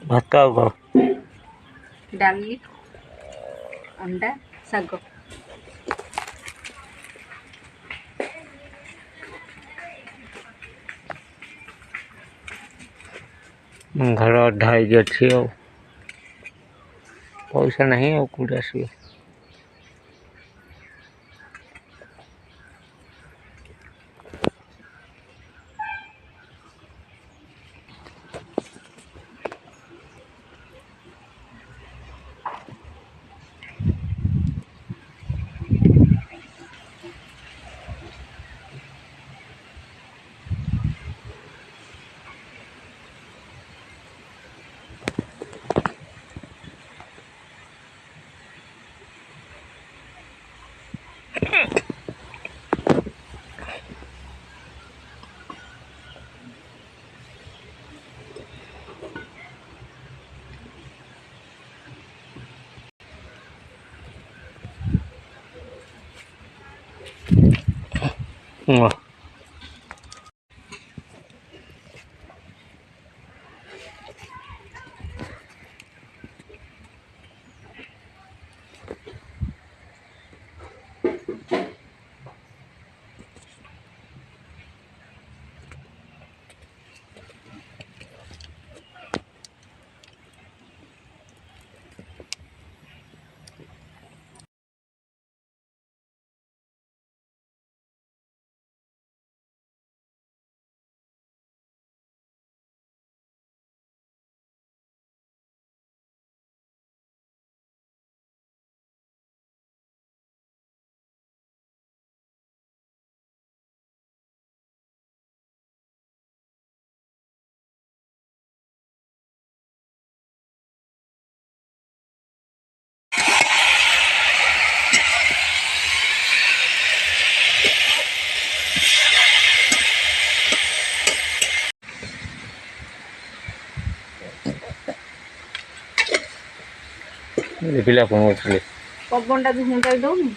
भात ଆଉ କଣ? ଡାଲି, ଅଣ୍ଡା, ଶାଗ। ଘର ଅଧା ହେଇକି ଅଛି ଆଉ ପଇସା ନାହିଁ ଆଉ କୋଉଠି ଆସିବ। ପିଲା କଣ କରୁଥିଲେ? ପବନଟା ବି ହୁଣ୍ଡାଇ ଦଉନି।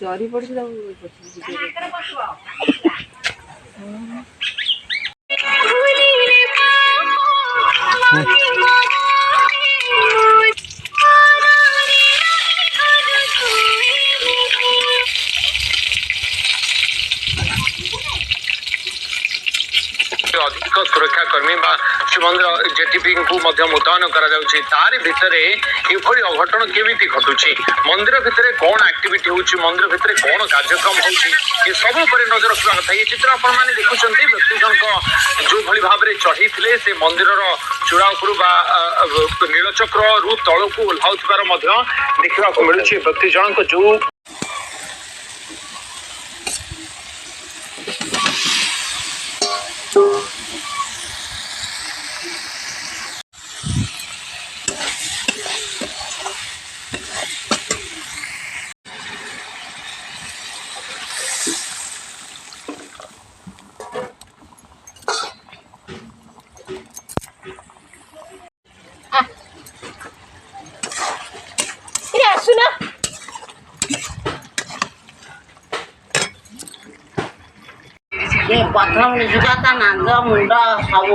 ଜରି ପଡିଛି ତାକୁ अधिक सुरक्षाकर्मी श्रीमंदिर जेटीपी को मुतयन तारी भितर ये अघटन केमी घटुची मंदिर भितर कौन एक्टिविटी होची मंदिर भितर कौन कार्यक्रम होची ये सब पर नजर रखा कथा। ये चित्र आपण मैंने देखुं व्यक्ति जनक जो भली भाव में चढ़ी से मंदिर चूड़ा उपर नीलचक्र रु तल को ओह्लाउबार देखा मिलूँ। व्यक्ति जनक जो पथर जुगाता नांग मुंडा सब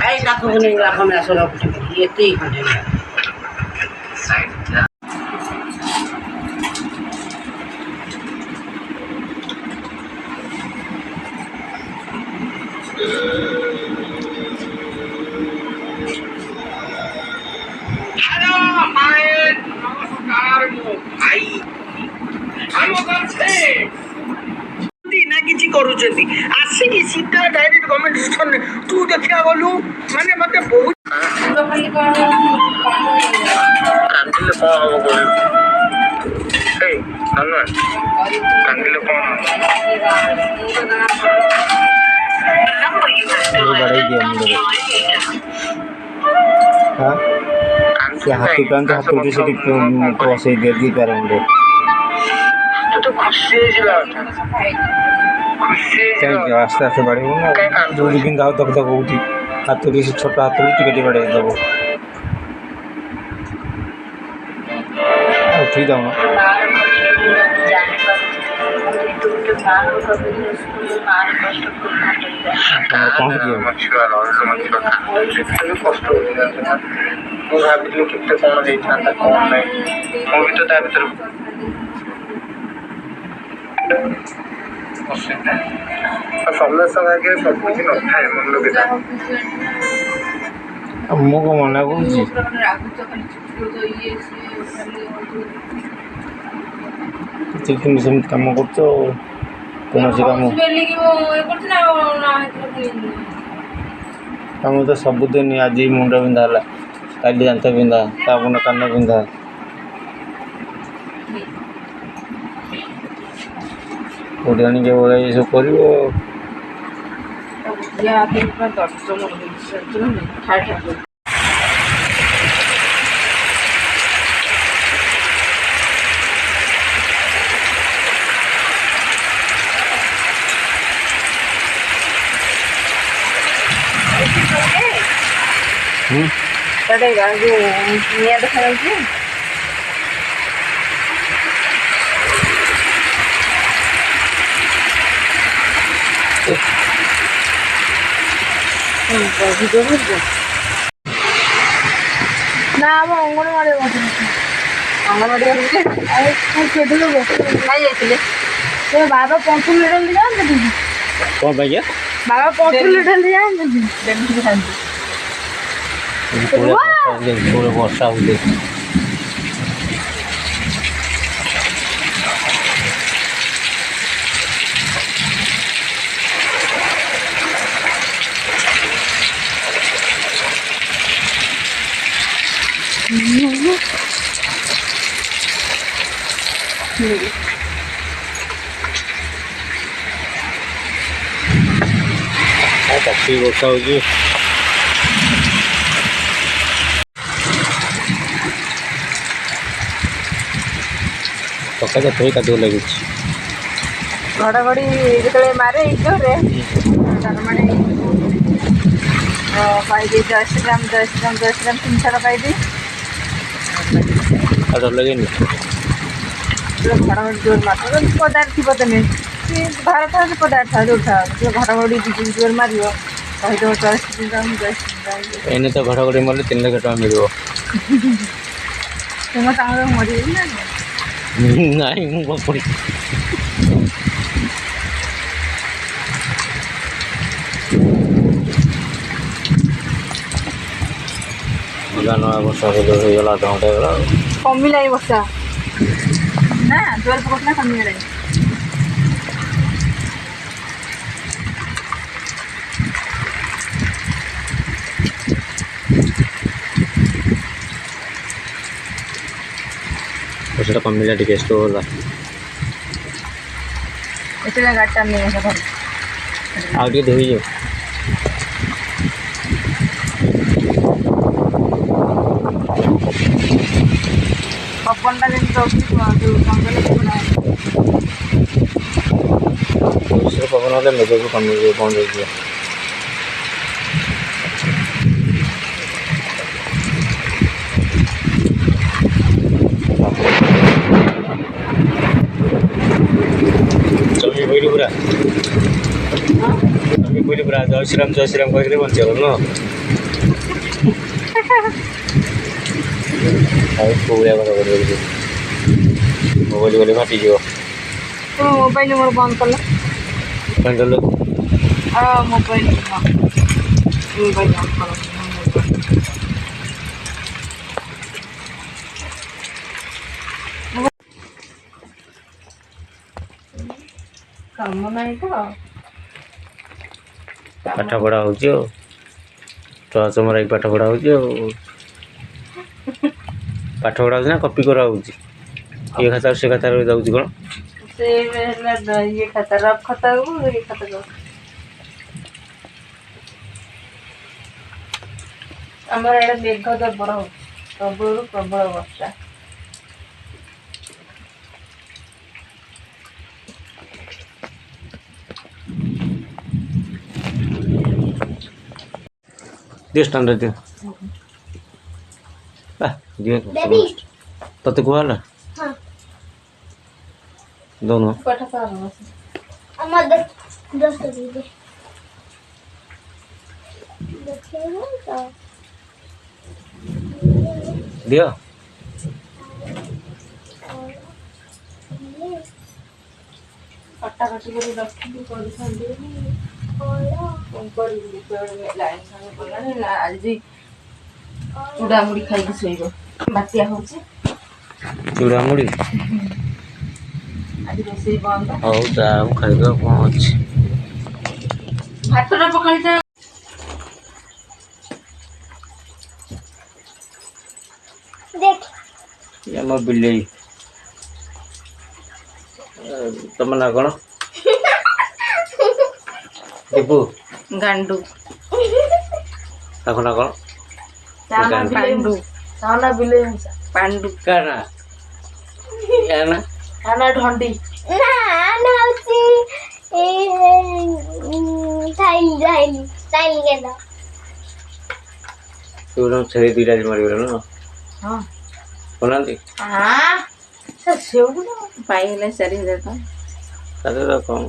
आई ताकू नहीं रखम आसो ये हेलो हाय नमस्कार मो भाई हम करछे ना किसी करूछंती आसिकी सीधा डायरेक्ट गवर्नमेंट सिस्टम ने तू देखिया गलु माने मते बहुत कांदिले कोन हो गयो ए नन्ना कांदिले कोन बड़ाई दिया मुझे हां क्या हाथी कांद हाथ उठी से क्रॉस दे दी पर मुझे तो खुशी जिला आस्ते आस्ते बढ़े दो दिन दाव तक तक होती हाथ से छोटा हाथ टिके बढ़े दब ଉଠିକି ଯାଉନ। ତମର କ'ଣ କି ମୋ ଛୁଆର ମୋ ଛୁଆ କେତେ ବି କଷ୍ଟ ହଉଛି ଜାଣିଛ ନା। ମୁଁ ଭାବିଥିଲି କେତେ କ'ଣ ହେଇଥାନ୍ତା କ'ଣ ନାହିଁ। ମୁଁ ବି ତ ତା ଭିତରେ ସମସ୍ତଙ୍କ ଆଗରେ ସବୁ କିଛି ନଥାଏ ମନ ଲଗେଇଥା। ଆଉ ମୁଁ କ'ଣ ମନା କରୁଛି? କିଛି ସେମିତି କାମ କରୁଛ କୌଣସି କାମ ତ ସବୁଦିନ। ଆଜି ମୁଣ୍ଡ ବିନ୍ଧା ହେଲା, କାଲି ଦାନ୍ତ ବିନ୍ଧା, ତାପର କାନ ବିନ୍ଧା। କୋଉଠି ଆଣିକି ଏଭଳିଆ ଏସବୁ କରିବ? ନିଆଁ ଦେଖାଯାଉଛି। ନା ଆମ ଅଙ୍ଗନବାଡ଼ି ଯାଇଥିଲେ ସେ ବାବା ପଞ୍ଚୁଲି ଡାଲି ଯାଆନ୍ତି। କ'ଣ ପାଇଁ ବାବା ପଞ୍ଚୁଲି ଡାଲି ଯାଆନ୍ତି। ବର୍ଷା ହଉଛି। କାଟି ବର୍ଷା ହଉଛି। ସକାଳେ ଥୋଇ କାଦୁଅ ଲାଗୁଛି। ଘଡ଼ଘଡ଼ି ଯେତେବେଳେ ମାରେ ଜୋରରେ ମାନେ ପାଇଦେଇ ଜୟ ଶ୍ରୀରାମ ଜୟ ଶ୍ରୀରାମ ଜୟ ଶ୍ରୀରାମ 3 ଥର ପାଇଦେଇ। ଆଉ ଡର ଲାଗେନି? ଘଡ଼ଘଡ଼ି ଜୋର ମାରିବ ପଦାରେ ଥିବ ତମେ ଘର ଥାଉ ପଦାରେ ଥାଉ ଯୋଉଠି ଥାଉ ଘଡ଼ଘଡ଼ି ଜୋର ମାରିବ କହିଦେବ ଜୟ ଶ୍ରୀରାମ ଜୟ ଶ୍ରୀରାମ। ଏଇନେ ତ ଘଡ଼ଘଡ଼ି ମାରିଲେ 3 ଲକ୍ଷ ଟଙ୍କା ମିଳିବ। ତୁମ ତାଙ୍କର ମରିବେ ନା ନାଇଁ ମୁଁ ଗପୁଡ଼ି ନୂଆ ବର୍ଷା ହେଇଗଲା ଅଧଘଣ୍ଟା ହେଇଗଲା। କମିଲା ଏଇ ବର୍ଷା ନା ଜୋର ପକଉଥିଲା କମିଗଲାଣି। ବର୍ଷାଟା କମିଲା ଟିକେ ସ୍ଲୋ ହେଲା। ଏତେବେଳେ ଗାଡ଼ିଟା ନେଇ ଆସ ଘରେ ଆଉ ଟିକେ ଧୋଇଯାଉ। ପବନଟା ଯେମିତି ରହୁଛି ଯେଉଁ ଜଙ୍ଗଲ ପବନ ହେଲେ ମେଘ ବି କମିଯିବ, ବନ୍ଦ ହେଇଯିବ। ଜମି କହିଲି ପୁରା ଜୟ ଶ୍ରୀରାମ କହିଲେ ବଞ୍ଚିଗଲ ନୁହଁ? ଆଉ କୋଉଳିଆ କଥା କରିବ ମୋବାଇଲ ଗଲେ ଫାଟିଯିବ। ମୋବାଇଲ ମୋର ବନ୍ଦ କଲ ମୋବାଇଲ ବନ୍ଦ କର। କାମ ନାହିଁ ତ ପାଠ ପଢ଼ା ହେଉଛି ଆଉ ଟର୍ଚ୍ଚ ମରାଇକି ପାଠ ପଢ଼ା ହେଉଛି ଆଉ ପାଠ ପଢ଼ା ହେଉଛି ନା କପି କରାହେଉଛି? ଏ ଖାତାରୁ ସେ ଖାତାରେ ଯାଉଛି କ'ଣ? ସେ ହେଲା ଇଏ ଖାତା ରଫ୍ ଖାତାକୁ ଇଏ ଖାତା ଆମର ଏଇଟା ମେଘ ଜବର ହଉଛି ପ୍ରବଳରୁ ପ୍ରବଳ ବର୍ଷା। ଷ୍ଟାଣ୍ଡ ଦିଅ ତତେ କୁହା ହେଲା दोनों ପାଠ କର আমার দোস্ত দিদি দেখে তো दियो କଟାକଟି କରି ରଖିକି କରିଥାନ୍ତି କ'ଣ କରିବି ଯେତେବେଳେ ଲାଇନ୍ ସାଙ୍ଗେ ଗଲାଣି ଆଜି ଚୁଡ଼ାମୁଡ଼ି ଖାଇକି ଶୋଇବ ବାତ୍ୟା ହେଉଛି चूड़ा मुड़ी ଆଜି ରୋଷେଇ ବନ୍ଦ ହଉ ଯାଉ ଖାଇବା କ'ଣ ଅଛି ଭାତଟା ପକାଇଥା দেখ ଆମ ବିଲେଇ ତମ ନାଁ କ'ଣ ଦୀପୁ ଗାଣ୍ଡୁ ତାଙ୍କ ନାଁ କ'ଣ ପାଣ୍ଡୁ ତା ବିଲେଇ ମୂଷା ପାଣ୍ଡୁ କା ନାଁ ୟା ନାଁ ତା ନା ଢଣ୍ଡି না না হচ্ছে এই টাইল টাইল টাইল গেল ସେଗୁଡ଼ା ଛେଳି ଦୁଇଟା ମାରିଗଲା ନା ହଁ କହୁନାହାନ୍ତି ସେଗୁଡ଼ା ପାଇଗଲେ 4,000 ଟଙ୍କା ତାদের କ'ଣ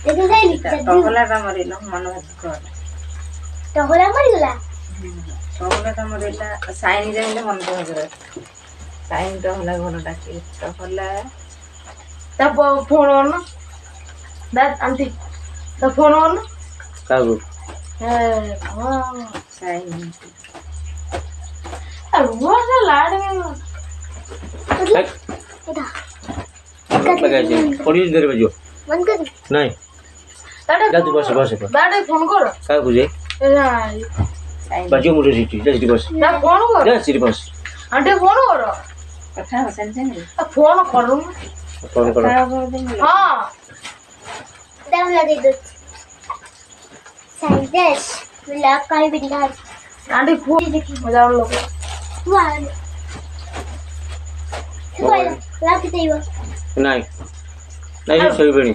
দেখে যাইলি ଟହଲାଟା ମରିଲା ମନ ଦୁଃଖ ହେଲା টহলা মারিলা ଟହଲାଟା ମରିଲା ସାଇନ୍ ଯାଇଲେ ମନ ଦୁଃଖ କରେ ସାଇନ୍ ଟହଲା ଘର ଡାକି ଟହଲା ତା ଫୋନ୍ ଅନ ଦାଦ ଆଣ୍ଟି ତା ଫୋନ୍ ଅନ କାହାକୁ ହଁ ସାଇନ୍ ରୁହ ସେ ଲାଡ଼ এটা ଲଗାଇଛି ପଡ଼ିଛି ଧରି ବାଜିବ বন্ধ কর ନାଇଁ ଯା ତୁ ବସ ବସ ଦାଦ ଫୋନ୍ କର କାହାକୁ ଯେ ବାଜିବ ମୁଣ୍ଡ ସେଠି ଯା ସେଠି ବସ ତା ଫୋନ୍ କର ଯା ସେଠି ବସ ଆଣ୍ଟି ଫୋନ୍ କର କଥା ହବ ସାଙ୍ଗେ ଫୋନ୍ କରୁନ କ'ଣ କର ହଁ দাম লাগিয়ে দিচ্ছি সাইডেস ব্লক করে বিন্দাস ଆଣ୍ଟି ଫୋନ୍ ଦେଖି ମଜା ଲୋକ ওয়ান তুই রাখতে দেব ନାଇଁ ନାଇଁ ସେ ଶୋଇବେଣି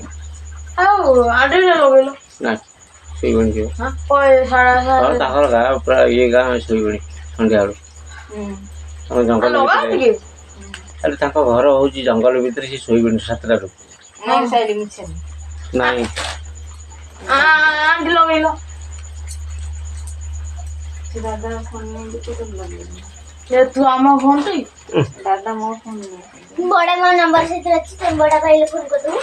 ଆଉ ଆଣ୍ଟିରେ ଲଗେଇଲ ନାଇଁ ଶୋଇବେଣି ଯିବ ହଁ କଏ ସାଢ଼େ ହଁ ତାଙ୍କର ଗାଁ ପୁରା ଇଏ ଗାଁ ଶୋଇବେଣି ସନ୍ଧ୍ୟା ବେଳୁ ଆମ ଜଙ୍ଗଲ ଲଗା ଭିତରେ ଟିକେ ଆରେ ତାଙ୍କ ଘର ହେଉଛି ଜଙ୍ଗଲ ଭିତରେ ସେ ଶୋଇବେଣି 7ଟାରୁ ନାଇଁ ସାଇଲି ମିଛ ନାଇଁ ଆଣ୍ଟି ଲଗେଇଲ ଦାଦା ଫୋନ୍ ତୁ ଆମ ଫୋନ୍ ଟି ଦାଦା ମୋ ଫୋନ୍ বড় মা নাম্বার সাথে রাখছি তুমি বড় ভাইলে ফোন করে দেবো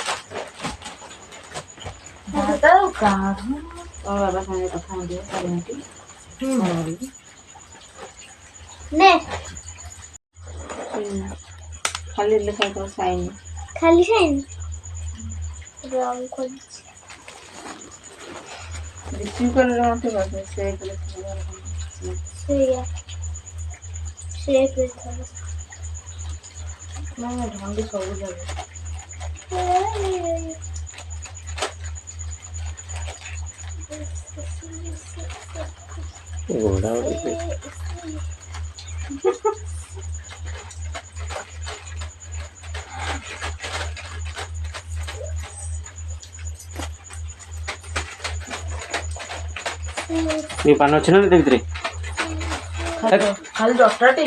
ଦାଦା କାଢ଼ ତୋ ବାବା ସାଙ୍ଗେ କଥା ହେଇଯିବ ସାଇଲେଣ୍ଟ নে ଖାଲି ଲେଖା ହେଇଥିବ ସାଇନ୍ খালি সাইন রং করছি ରିସିଭ୍ କଲେ ମୋତେ ସେ କଲେ ସେଇଆ ସେ କରିଥାଉ ନାଇଁ ଢଣ୍ଡି ସବୁ ଯାକ ଘୋଡ଼ା ଗୋଟେ ପାନ ଅଛି ନା ତା ଭିତରେ ଖାଲି 10ଟା ଟି